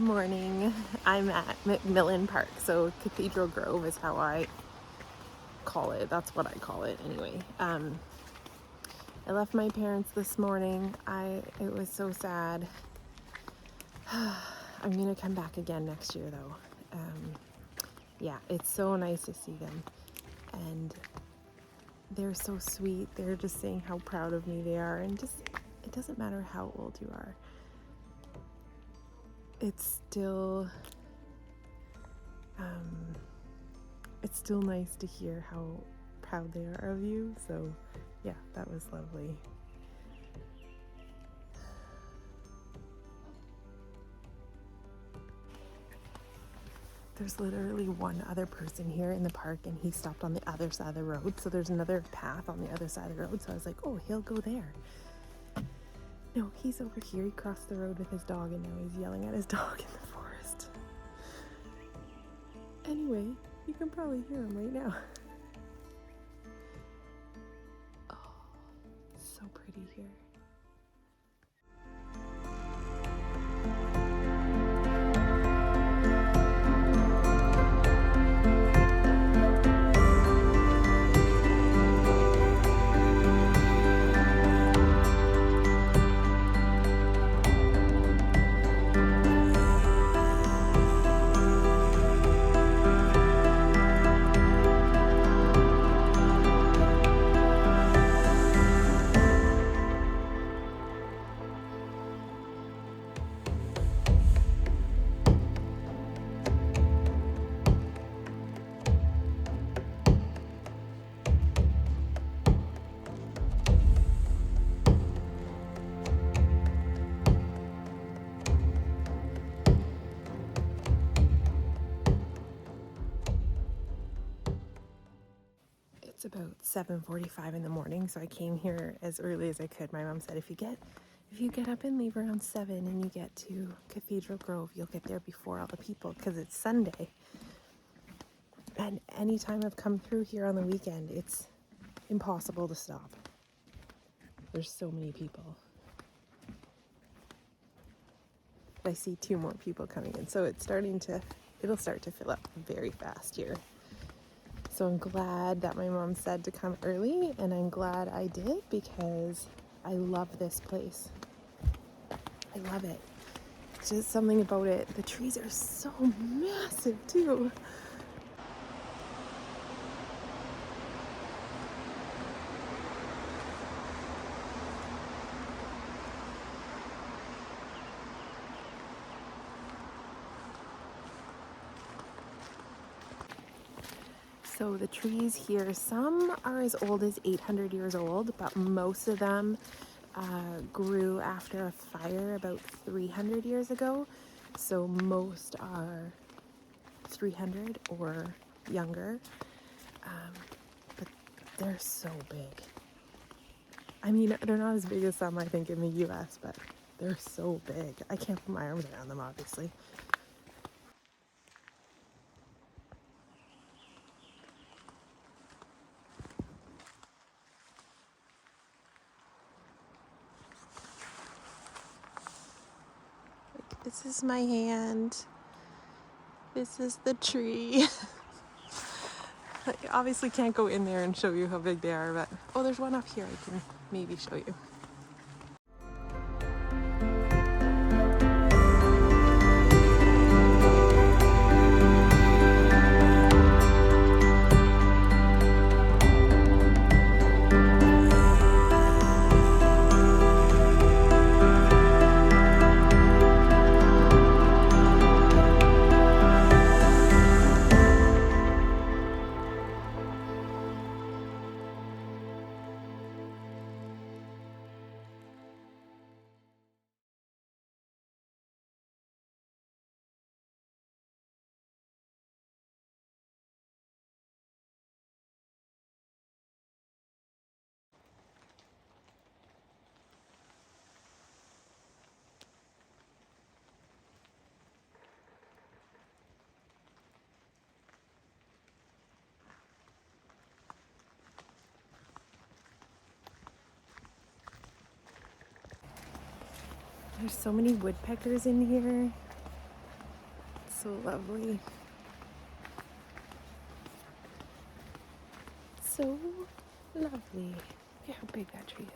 morning. I'm at McMillan Park, so Cathedral Grove is how I call it. That's what I call it anyway. I left my parents this morning. It was so sad. I'm gonna come back again next year though. Yeah, it's so nice to see them, and they're so sweet. They're just saying how proud of me they are, and just it doesn't matter how old you are. It's still nice to hear how proud they are of you. So yeah, that was lovely. There's literally one other person here in the park, and he stopped on the other side of the road. So there's another path on the other side of the road. So I was like, oh, he'll go there. No, he's over here. He crossed the road with his dog, and now he's yelling at his dog in the forest. Anyway, you can probably hear him right now. Oh, so pretty here. It's about 7:45 in the morning, so I came here as early as I could. My mom said if you get up and leave around 7 and you get to Cathedral Grove, you'll get there before all the people, because it's Sunday. And anytime I've come through here on the weekend, it's impossible to stop. There's so many people. I see 2 more people coming in, so it'll start to fill up very fast here. So I'm glad that my mom said to come early, and I'm glad I did, because I love this place. I love it. It's just something about it. The trees are so massive too. So the trees here, some are as old as 800 years old, but most of them grew after a fire about 300 years ago. So most are 300 or younger, but they're so big. I mean, they're not as big as some, I think, in the US, but they're so big. I can't put my arms around them, obviously. This is my hand. This is the tree. I obviously can't go in there and show you how big they are, but oh, there's one up here I can maybe show you. There's so many woodpeckers in here. so lovely. So lovely. Look at how big that tree is.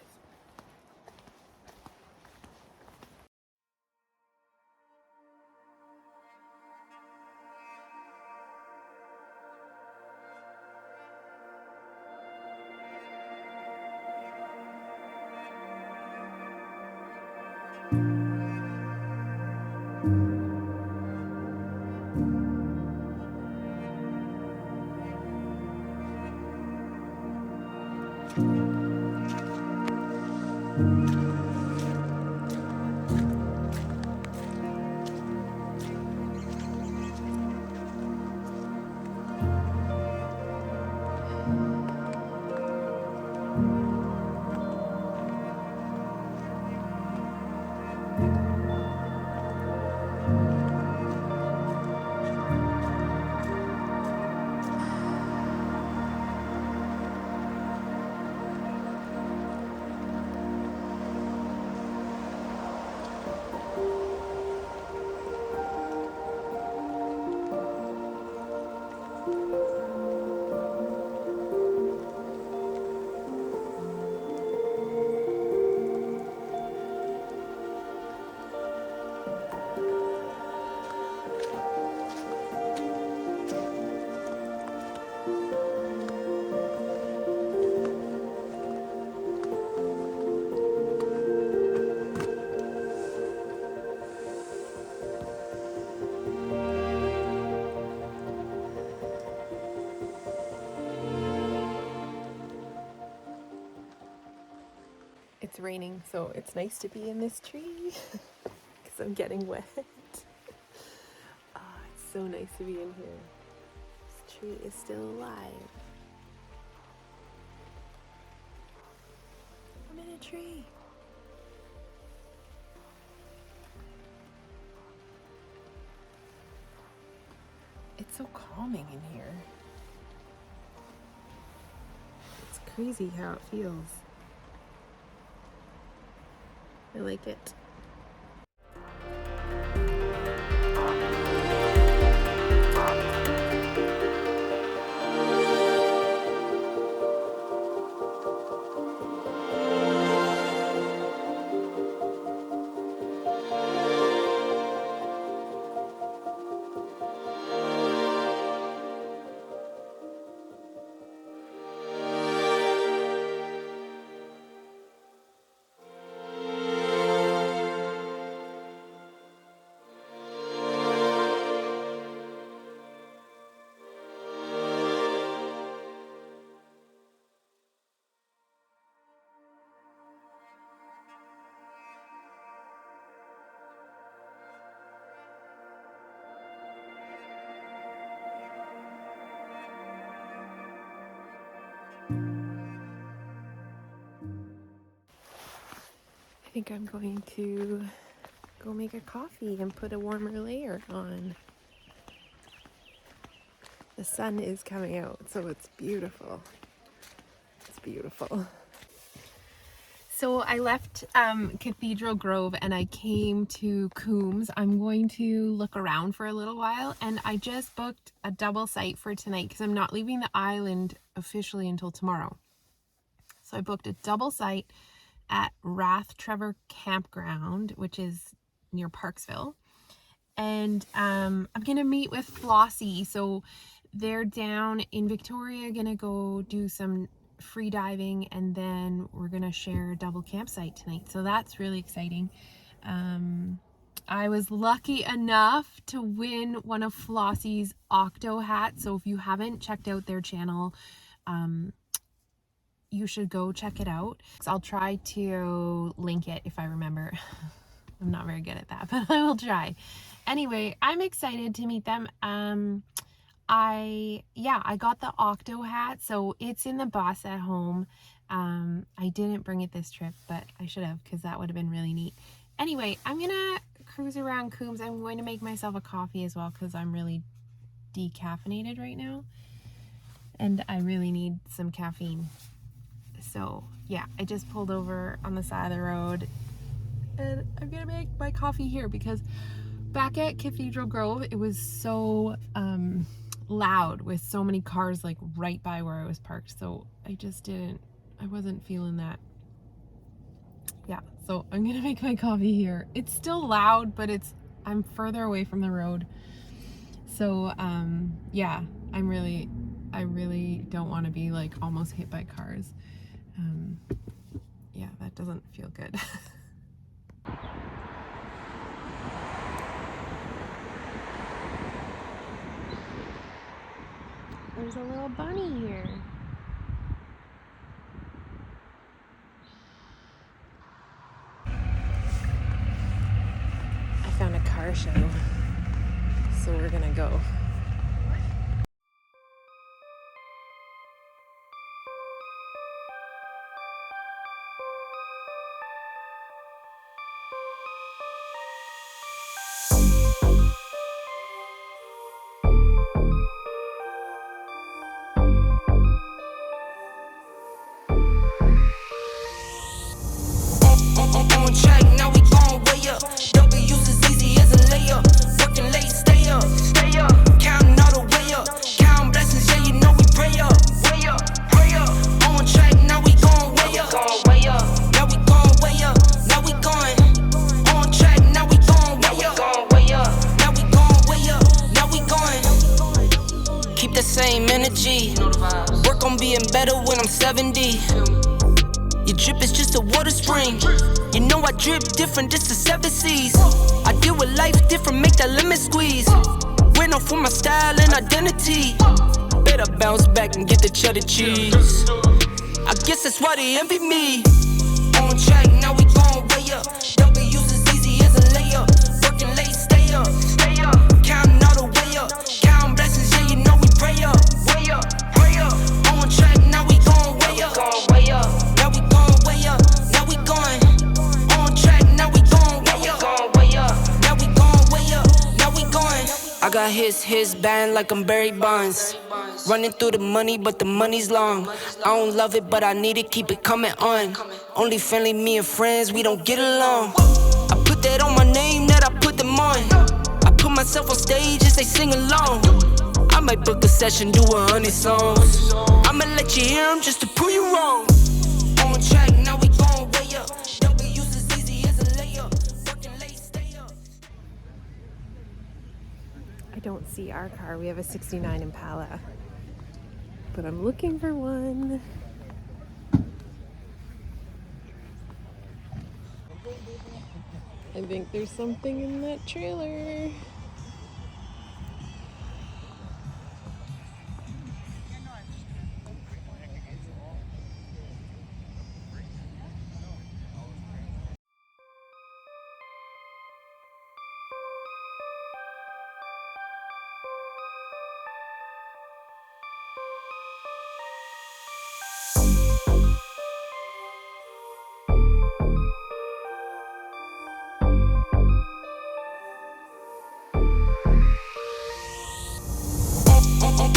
It's raining, so it's nice to be in this tree because I'm getting wet. Oh, it's so nice to be in here. This tree is still alive. I'm in a tree. It's so calming in here. It's crazy how it feels. I like it. I think I'm going to go make a coffee and put a warmer layer on. The sun is coming out, so it's beautiful. It's beautiful. So I left Cathedral Grove and I came to Coombs. I'm going to look around for a little while, and I just booked a double site for tonight because I'm not leaving the island officially until tomorrow. So I booked a double site at Rath Trevor Campground, which is near Parksville. And I'm gonna meet with Flossie. So they're down in Victoria, gonna go do some free diving, and then we're gonna share a double campsite tonight. So that's really exciting. I was lucky enough to win one of Flossie's Octo hats. So if you haven't checked out their channel, you should go check it out. I'll try to link it if I remember. I'm not very good at that, but I will try. Anyway, I'm excited to meet them. I got the Octo hat, so it's in the bus at home. I didn't bring it this trip, but I should have, because that would have been really neat. Anyway, I'm gonna cruise around Coombs. I'm going to make myself a coffee as well, because I'm really decaffeinated right now, and I really need some caffeine. So yeah, I just pulled over on the side of the road, and I'm gonna make my coffee here because Back at Cathedral Grove, it was so loud with so many cars like right by where I was parked. So I wasn't feeling that. Yeah, so I'm gonna make my coffee here. It's still loud, but I'm further away from the road. So yeah, I really don't want to be like almost hit by cars. Yeah, that doesn't feel good. There's a little bunny here. I found a car show, so we're gonna go. On track, now we going way up. W's as easy as a layup. Working late, stay up. Counting all the way up. Counting blessings, yeah, you know we pray up. Pray up. On track, now we going way up. Now we going way up. Now we going. On track, now we going way up. Now we going way up. Now we going. Keep the same energy. Work on being better when I'm 70. Your drip is just a water spring. You know I drip different, this the 7 C's. I deal with life different, make that lemon squeeze. Went off for my style and identity. Better bounce back and get the cheddar cheese. I guess that's why they envy me. On track, now we going way up. W's as easy as a layup. Working late, stay up. Counting all the way up. Counting blessings, yeah, you know we pray up. Pray up. On track, now we going way up. Now we going way up. Now we going. On track, now we going way up. Now we going way up. Now we going. I got his band like I'm Barry Bonds. Running through the money, but the money's long. I don't love it, but I need it, keep it coming on. Only friendly, me and friends, we don't get along. I put that on my name, that I put them on. I put myself on stage and they sing along. I might book a session, do 100 songs. I'ma let you hear them just to prove you wrong. On track, now we going way up. W's as easy as a layup. Working late, stay up. I don't see our car. We have a 69 Impala, but I'm looking for one. I think there's something in that trailer.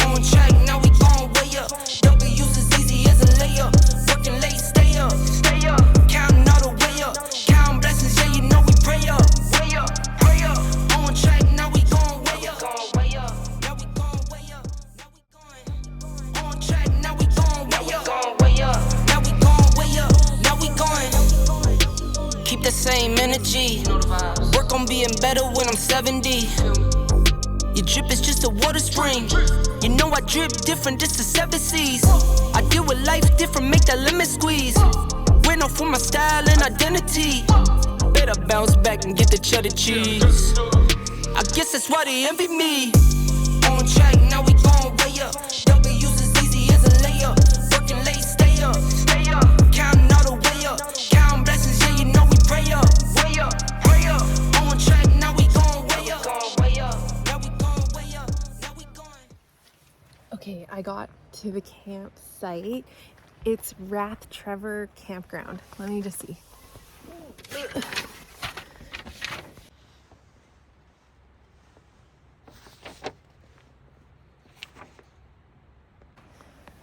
On track, now we going way up. W's as easy as a layup. Working late, stay up. Counting all the way up. Counting blessings, yeah, you know we pray up. Pray up. On track, now we going way up. Now we going way up. Now we going. On track, now we going way up. Now we going way up. Now we going. Keep the same energy. Work on being better when I'm 70. Your drip is just a water spring. You know I drip different, this the 7 C's. I deal with life different, make that lemon squeeze. Went off for my style and identity. Better bounce back and get the cheddar cheese. I guess that's why they envy me. On track, now we going way up. W's as easy as a layup. Working late, stay up. Counting all the way up. Counting blessings, yeah, you know we pray up. Pray up. On track, now we going way up. Now we going way up. Now we going. Okay, I got to the campsite. It's Rath Trevor Campground. Let me just see.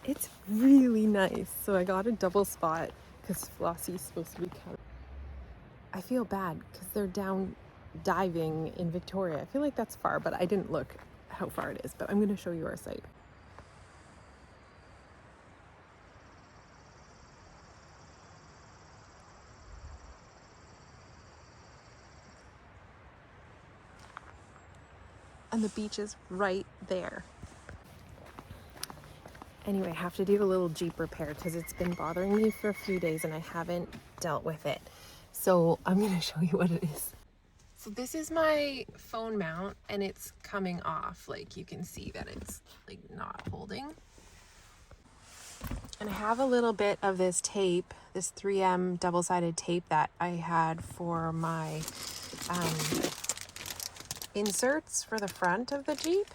It's really nice. So I got a double spot because Flossie's supposed to be coming. I feel bad because they're down diving in Victoria. I feel like that's far, but I didn't look how far it is, but I'm going to show you our site. And the beach is right there. Anyway, I have to do a little Jeep repair because it's been bothering me for a few days and I haven't dealt with it. So I'm going to show you what it is. So this is my phone mount and it's coming off. Like you can see that it's like not holding. And I have a little bit of this tape, this 3M double-sided tape that I had for my inserts for the front of the Jeep.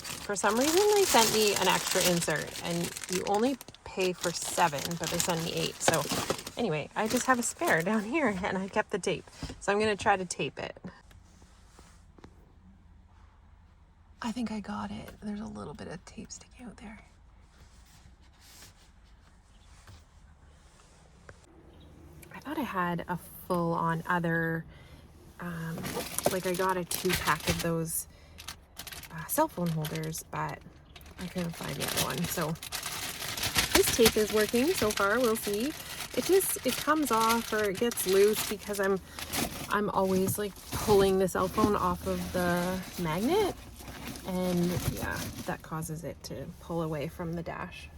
For some reason they sent me an extra insert and you only pay for 7, but they sent me 8. So anyway, I just have a spare down here and I kept the tape. So I'm going to try to tape it. I think I got it. There's a little bit of tape sticking out there. I thought I had a full-on other, like I got a 2-pack of those cell phone holders, but I couldn't find the other one. So this tape is working so far. We'll see. It comes off or it gets loose because I'm always like pulling the cell phone off of the magnet, and yeah, that causes it to pull away from the dash.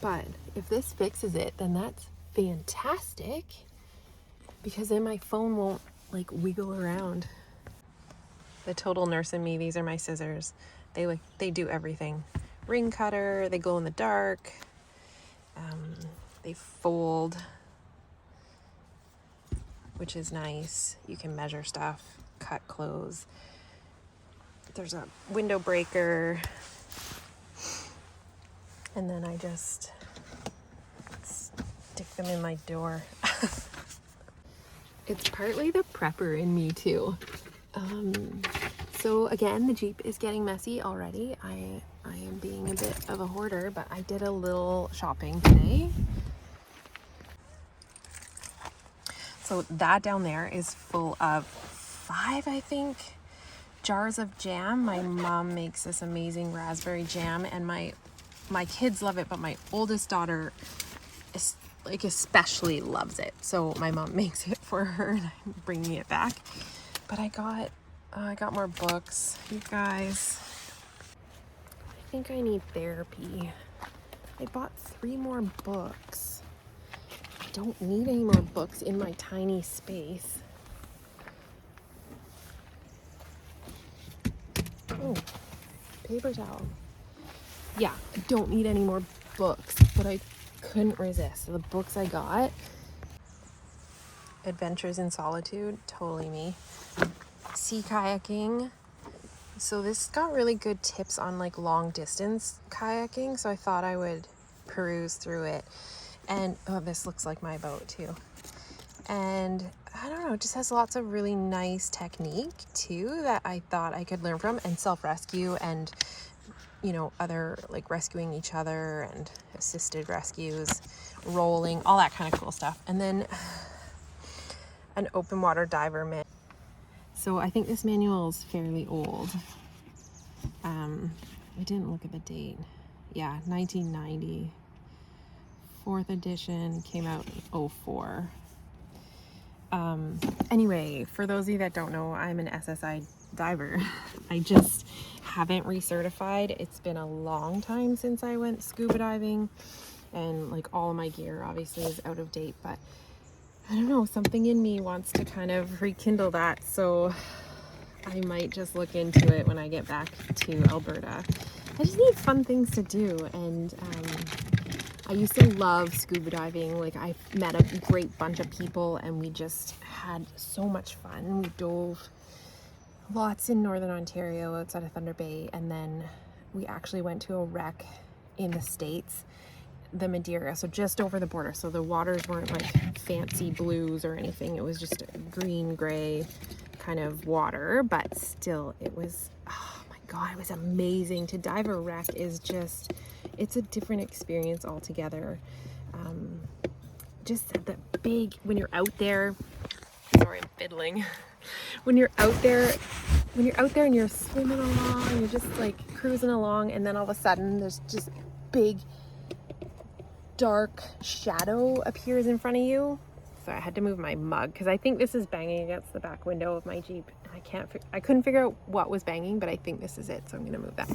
But if this fixes it, then that's fantastic, because then my phone won't like wiggle around. The total nurse in me, these are my scissors. They do everything. Ring cutter, they glow in the dark, they fold, which is nice. You can measure stuff, cut clothes. There's a window breaker, and then I just stick them in my door. It's partly the prepper in me too. So again, the Jeep is getting messy already. I am being a bit of a hoarder, but I did a little shopping today. So that down there is full of 5, I think, jars of jam. My mom makes this amazing raspberry jam, and my kids love it, but my oldest daughter is like especially loves it. So my mom makes it for her and I'm bringing it back. But I got more books, you guys. I think I need therapy. I bought 3 more books. I don't need any more books in my tiny space. Oh, paper towel. Yeah, I don't need any more books, but I couldn't resist. So the books I got, Adventures in Solitude, totally me. Sea kayaking. So this got really good tips on like long distance kayaking, so I thought I would peruse through it. And oh, this looks like my boat too. And I don't know, it just has lots of really nice technique too that I thought I could learn from, and self-rescue and, you know, other like rescuing each other and assisted rescues, rolling, all that kind of cool stuff. And then an open water diver manual. So I think this manual is fairly old. I didn't look at the date. Yeah, 1990. 4th edition, came out in 04. Anyway, for those of you that don't know, I'm an SSI diver. I just haven't recertified. It's been a long time since I went scuba diving, and like all of my gear obviously is out of date, but I don't know, something in me wants to kind of rekindle that, so I might just look into it when I get back to Alberta. I just need fun things to do, and I used to love scuba diving. Like, I met a great bunch of people and we just had so much fun. We dove lots in Northern Ontario outside of Thunder Bay, and then we actually went to a wreck in the States, the Madeira, so just over the border. So the waters weren't like fancy blues or anything. It was just a green gray kind of water, but still it was, oh my god, it was amazing. To dive a wreck is just, it's a different experience altogether. Just the big, when you're out there Sorry, I'm fiddling. When you're out there and you're swimming along and you're just like cruising along, and then all of a sudden there's just big dark shadow appears in front of you. So I had to move my mug because I think this is banging against the back window of my Jeep. I couldn't figure out what was banging, but I think this is it, so I'm gonna move that.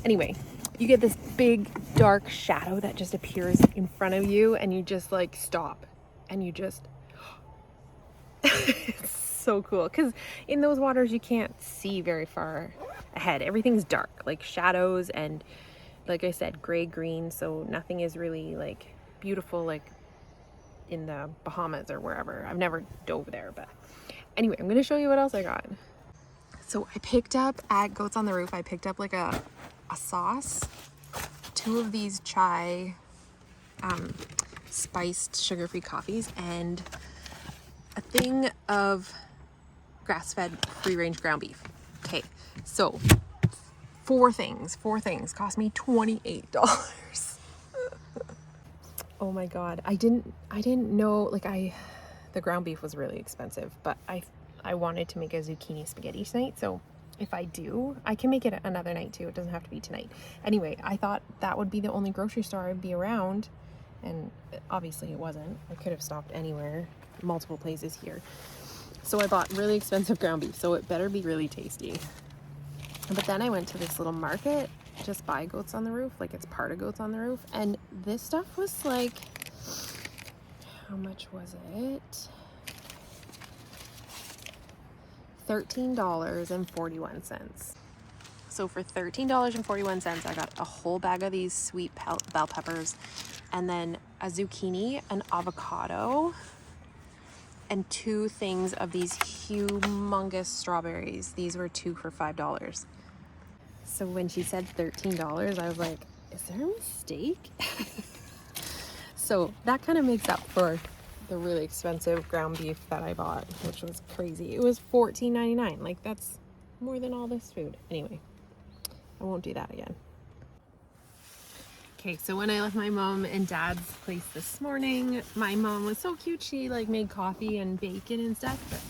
Anyway, you get this big dark shadow that just appears in front of you, and you just like stop and you just it's so cool because in those waters you can't see very far ahead. Everything's dark, like shadows, and like I said, gray green, so nothing is really like beautiful like in the Bahamas or wherever. I've never dove there, but anyway, I'm gonna show you what else I got. So I picked up at Goats on the Roof, I picked up like a sauce, 2 of these chai spiced sugar-free coffees, and a thing of grass-fed free-range ground beef. Okay, so four things cost me $28. Oh my god, I didn't know, like the ground beef was really expensive, but I wanted to make a zucchini spaghetti tonight, so if I do, I can make it another night too. It doesn't have to be tonight. Anyway, I thought that would be the only grocery store I'd be around, and obviously it wasn't. I could have stopped anywhere, multiple places here. So I bought really expensive ground beef, so it better be really tasty. But then I went to this little market just by Goats on the Roof, like it's part of Goats on the Roof, and this stuff was like, how much was it? $13.41. So for $13.41, I got a whole bag of these sweet bell peppers, and then a zucchini, an avocado, and 2 things of these humongous strawberries. These were 2 for $5. So when she said $13, I was like, is there a mistake? So that kind of makes up for the really expensive ground beef that I bought, which was crazy. It was $14.99. Like, that's more than all this food. Anyway, I won't do that again. Okay, so when I left my mom and dad's place this morning, my mom was so cute. She like made coffee and bacon and stuff. But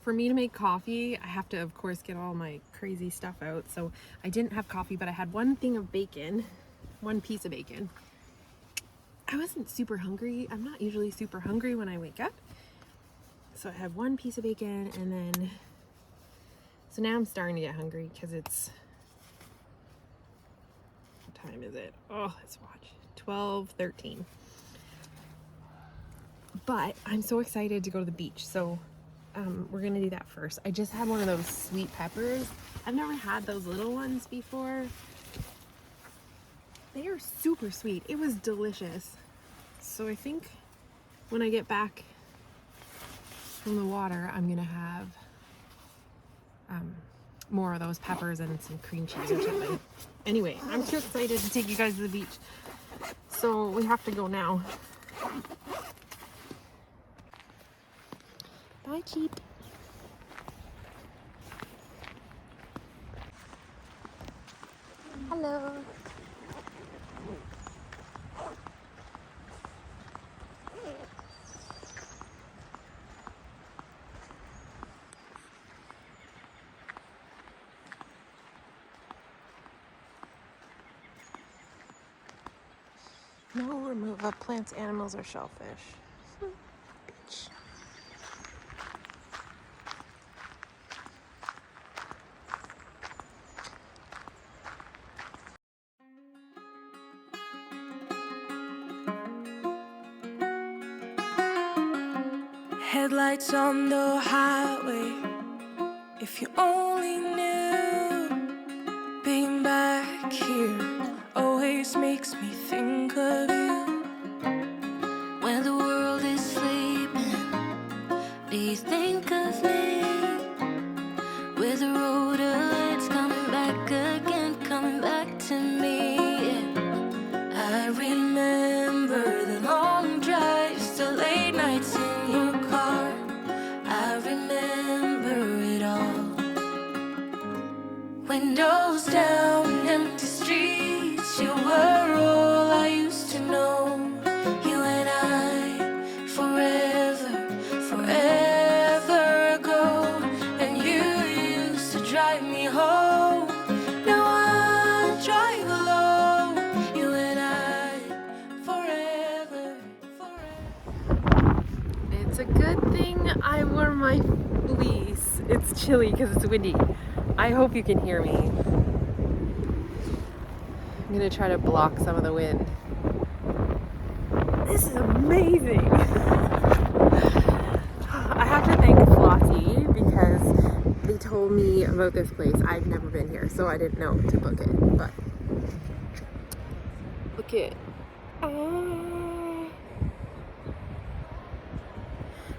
for me to make coffee, I have to, of course, get all my crazy stuff out. So I didn't have coffee, but I had one thing of bacon, one piece of bacon. I wasn't super hungry. I'm not usually super hungry when I wake up. So I had one piece of bacon, and then, so now I'm starting to get hungry because it's, what time is it? Oh, let's watch. 12:13. But I'm so excited to go to the beach. So we're gonna do that first. I just had one of those sweet peppers. I've never had those little ones before. They are super sweet. It was delicious. So I think when I get back from the water, I'm gonna have more of those peppers and some cream cheese or something. Anyway, I'm too excited to take you guys to the beach. So we have to go now. Bye, Jeep. Hello. No remove of plants, animals, or shellfish. Beach. Headlights on the highway. If you only knew, being back here always makes me think of you. When the world is sleeping, do you think of me? With the road ahead's coming back again, coming back to me. I remember the long drives, the late nights in your car. I remember it all. Windows down, empty streets, you were all I used to know. You and I, forever, forever. my fleece. It's chilly because it's windy. I hope you can hear me. I'm gonna try to block some of the wind. This is amazing. I have to thank Flossie because they told me about this place. I've never been here, so I didn't know to book it, but look at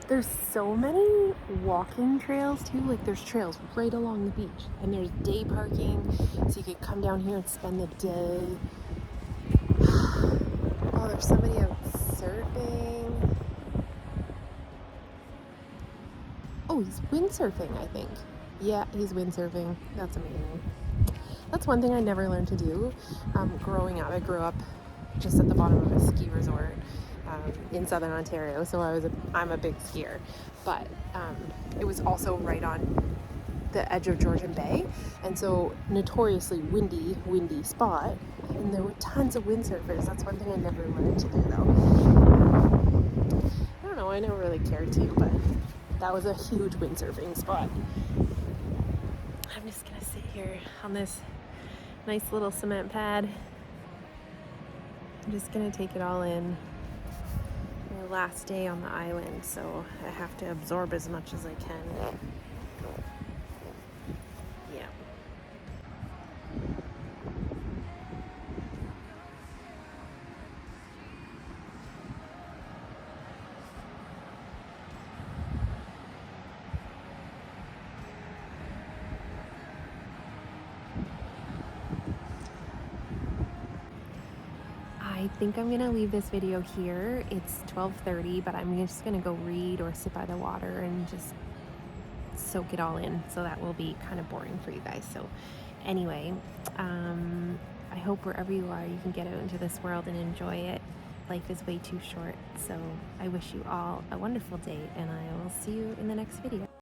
there's so many walking trails too. Like there's trails right along the beach, and there's day parking, so you could come down here and spend the day. Oh, there's somebody out surfing. Oh, he's windsurfing, I think. Yeah, he's windsurfing. That's amazing. That's one thing I never learned to do. Growing up, I grew up just at the bottom of a ski resort in southern Ontario, so I'm a big skier. But it was also right on the edge of Georgian Bay, and so notoriously windy spot. And there were tons of windsurfers. That's one thing I never learned to do, though. I don't know. I never really cared to, but that was a huge windsurfing spot. I'm just gonna sit here on this nice little cement pad. I'm just gonna take it all in. My last day on the island, so I have to absorb as much as I can. Yeah. I think I'm gonna leave this video here. It's 12:30, but I'm just gonna go read or sit by the water and just soak it all in. So that will be kind of boring for you guys. So anyway, I hope wherever you are, you can get out into this world and enjoy it. Life is way too short. So I wish you all a wonderful day, and I will see you in the next video.